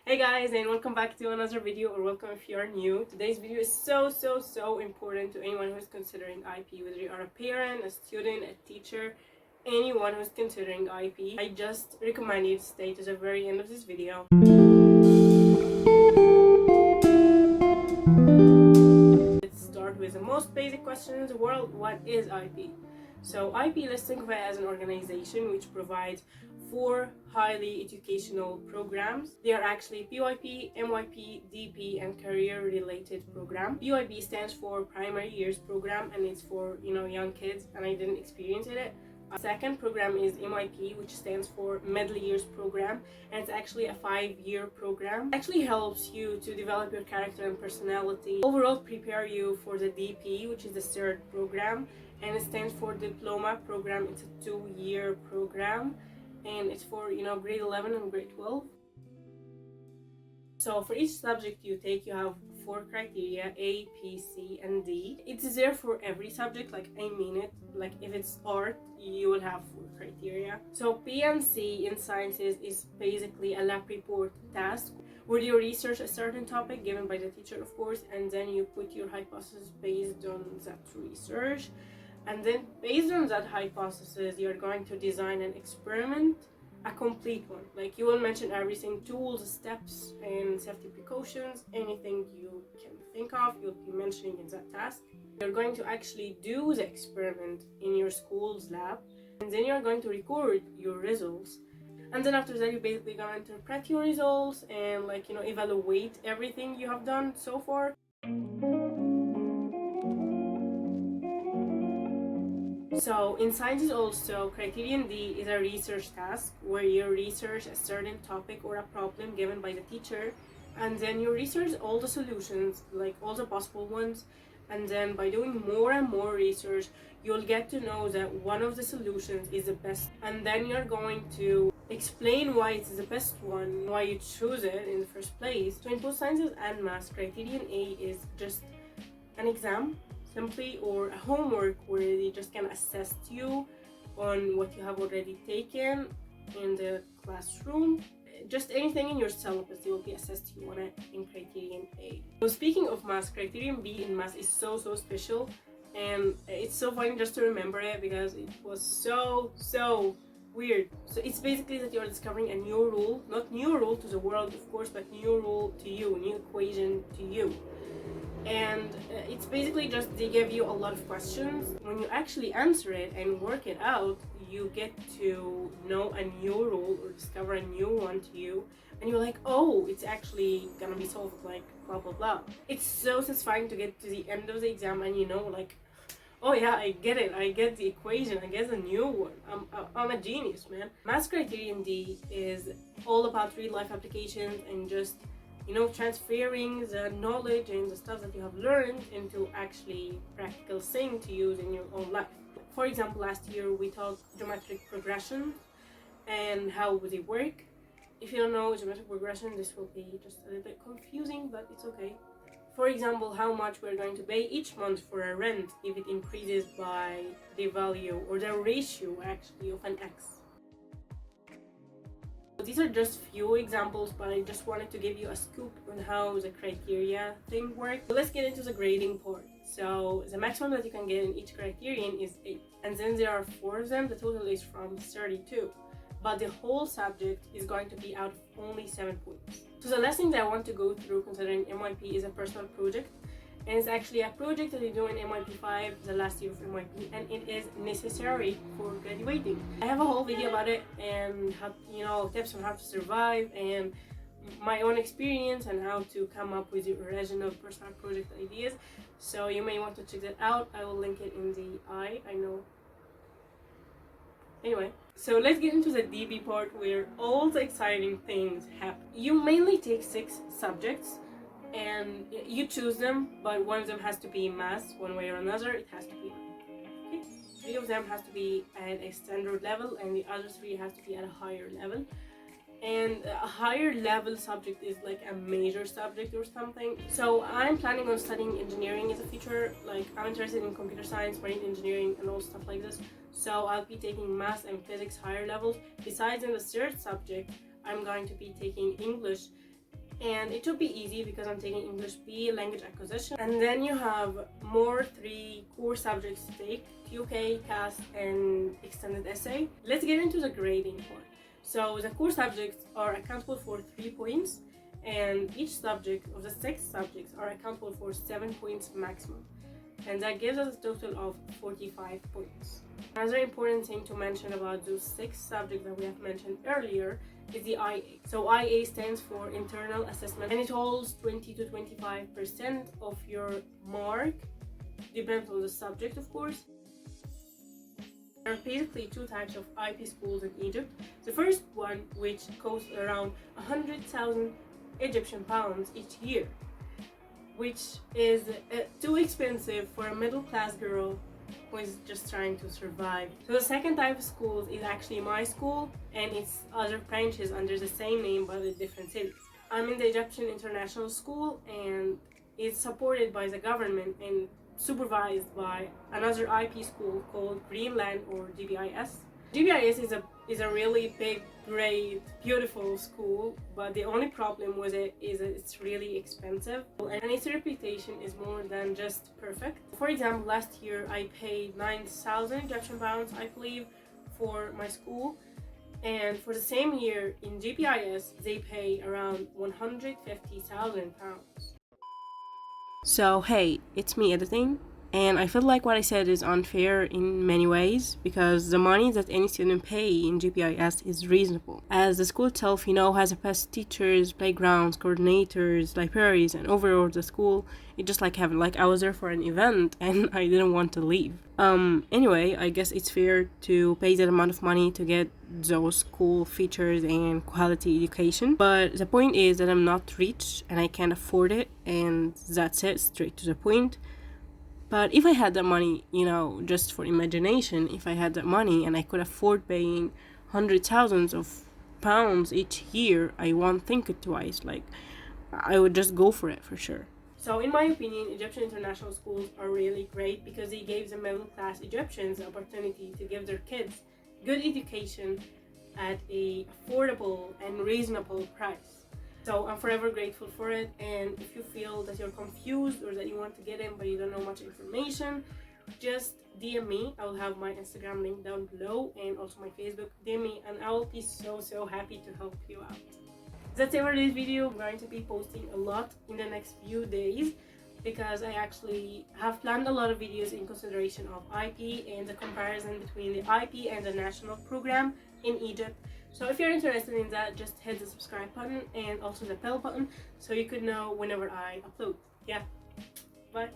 Hey guys, and welcome back to another video, or welcome if you are new. Today's video is so important to anyone who's considering IP, whether you are a parent, a student, a teacher, anyone who's considering IP. I just recommend you to stay to the very end of this video. Let's start with the most basic question in the world: what is IP? So IP, let's think of it as an organization which provides 4 highly educational programs. They are actually PYP, MYP, DP, and career-related program. PYP stands for Primary Years Program, and it's for young kids, and I didn't experience it. Second program is MYP, which stands for Middle Years Program, and it's actually a 5-year program. It actually helps you to develop your character and personality. Overall, prepare you for the DP, which is the 3rd program, and it stands for Diploma program. It's a 2-year program, and it's for grade 11 and grade 12. So for each subject you take, you have 4 criteria: A, P, C, and D. It's there for every subject, like I mean it. Like if it's art, you will have 4 criteria. So P and C in sciences is basically a lab report task where you research a certain topic given by the teacher, of course, and then you put your hypothesis based on that research. And then based on that hypothesis, you're going to design an experiment, a complete one. Like you will mention everything: tools, steps, and safety precautions. Anything you can think of, you'll be mentioning in that task. You're going to actually do the experiment in your school's lab, and then you're going to record your results. And then after that, you're basically gonna interpret your results and evaluate everything you have done so far. So in sciences also, criterion D is a research task where you research a certain topic or a problem given by the teacher, and then you research all the solutions, like all the possible ones, and then by doing more and more research, you'll get to know that one of the solutions is the best, and then you're going to explain why it's the best one, why you choose it in the first place. So in both sciences and math, criterion A is just an exam simply, or a homework where they just can assess you on what you have already taken in the classroom. Just anything in your syllabus, they will be assessed you on it in criterion A. So speaking of math, criterion B in math is so special, and it's so funny just to remember it because it was so weird. So it's basically that you're discovering a new rule, not new rule to the world, of course, but new rule to you, new equation to you. And it's basically just they give you a lot of questions. When you actually answer it and work it out, you get to know a new rule or discover a new one to you, and you're like, oh, it's actually gonna be solved, like blah blah blah. It's so satisfying to get to the end of the exam and like, oh yeah, I get it, I get the equation, I get a new one. I'm a genius, man. Math criterion D is all about real life applications and just transferring the knowledge and the stuff that you have learned into actually practical thing to use in your own life. For example, last year we taught geometric progression and how they work. If you don't know geometric progression, this will be just a little bit confusing, but it's okay. For example, how much we're going to pay each month for a rent if it increases by the value or the ratio actually of an x. These are just few examples, but I just wanted to give you a scoop on how the criteria thing works. So let's get into the grading part. So the maximum that you can get in each criterion is 8, and then there are 4 of them. The total is from 32, but the whole subject is going to be out of only 7 points. So the last thing that I want to go through considering MYP is a personal project. And it's actually a project that you do in MYP 5, the last year of MYP, and it is necessary for graduating. I have a whole video about it and how, tips on how to survive and my own experience and how to come up with your original personal project ideas. So you may want to check that out. I will link it in the I know. Anyway, so let's get into the DB part where all the exciting things happen. You mainly take 6 subjects, and you choose them, but one of them has to be math one way or another. It has to be okay. 3 of them has to be at a standard level, and the other 3 has to be at a higher level. And a higher level subject is like a major subject or something. So I'm planning on studying engineering in the future. Like I'm interested in computer science, marine engineering, and all stuff like this. So I'll be taking math and physics higher levels. Besides, in the 3rd subject, I'm going to be taking English and it should be easy because I'm taking English B, language acquisition, and then you have more 3 core subjects to take: QK, CAS, and extended essay. Let's get into the grading part. So the core subjects are accountable for 3 points, and each subject of the 6 subjects are accountable for 7 points maximum, and that gives us a total of 45 points. Another important thing to mention about those 6 subjects that we have mentioned earlier is the IA. So IA stands for internal assessment, and it holds 20 to 25% of your mark, depends on the subject, of course. There are basically 2 types of IP schools in Egypt. The first one, which costs around 100,000 Egyptian pounds each year, which is too expensive for a middle-class girl who is just trying to survive. So the second type of schools is actually my school, and it's other branches under the same name but in different cities. I'm in the Egyptian International School, and it's supported by the government and supervised by another IP school called Greenland, or GBIS. GBIS is a really big, great, beautiful school, but the only problem with it is that it's really expensive, and its reputation is more than just perfect. For example, last year I paid 9,000 Egyptian pounds, I believe, for my school, and for the same year in GBIS they pay around 150,000 pounds. So hey, it's me editing, and I feel like what I said is unfair in many ways, because the money that any student pay in GPIS is reasonable, as the school itself, has the best teachers, playgrounds, coordinators, libraries, and overall the school, it just like heaven. Like, I was there for an event and I didn't want to leave. Anyway, I guess it's fair to pay that amount of money to get those cool features and quality education, but the point is that I'm not rich and I can't afford it, and that's it, straight to the point. But if I had that money, just for imagination, if I had that money and I could afford paying hundreds, thousands of pounds each year, I won't think it twice. Like, I would just go for it for sure. So in my opinion, Egyptian international schools are really great because they gave the middle-class Egyptians the opportunity to give their kids good education at a affordable and reasonable price. So I'm forever grateful for it, and if you feel that you're confused or that you want to get in but you don't know much information, just DM me. I will have my Instagram link down below and also my Facebook. DM me and I will be so happy to help you out. That's it for this video. I'm going to be posting a lot in the next few days because I actually have planned a lot of videos in consideration of IP and the comparison between the IP and the national program in Egypt. So if you're interested in that, just hit the subscribe button and also the bell button so you could know whenever I upload. Yeah, bye.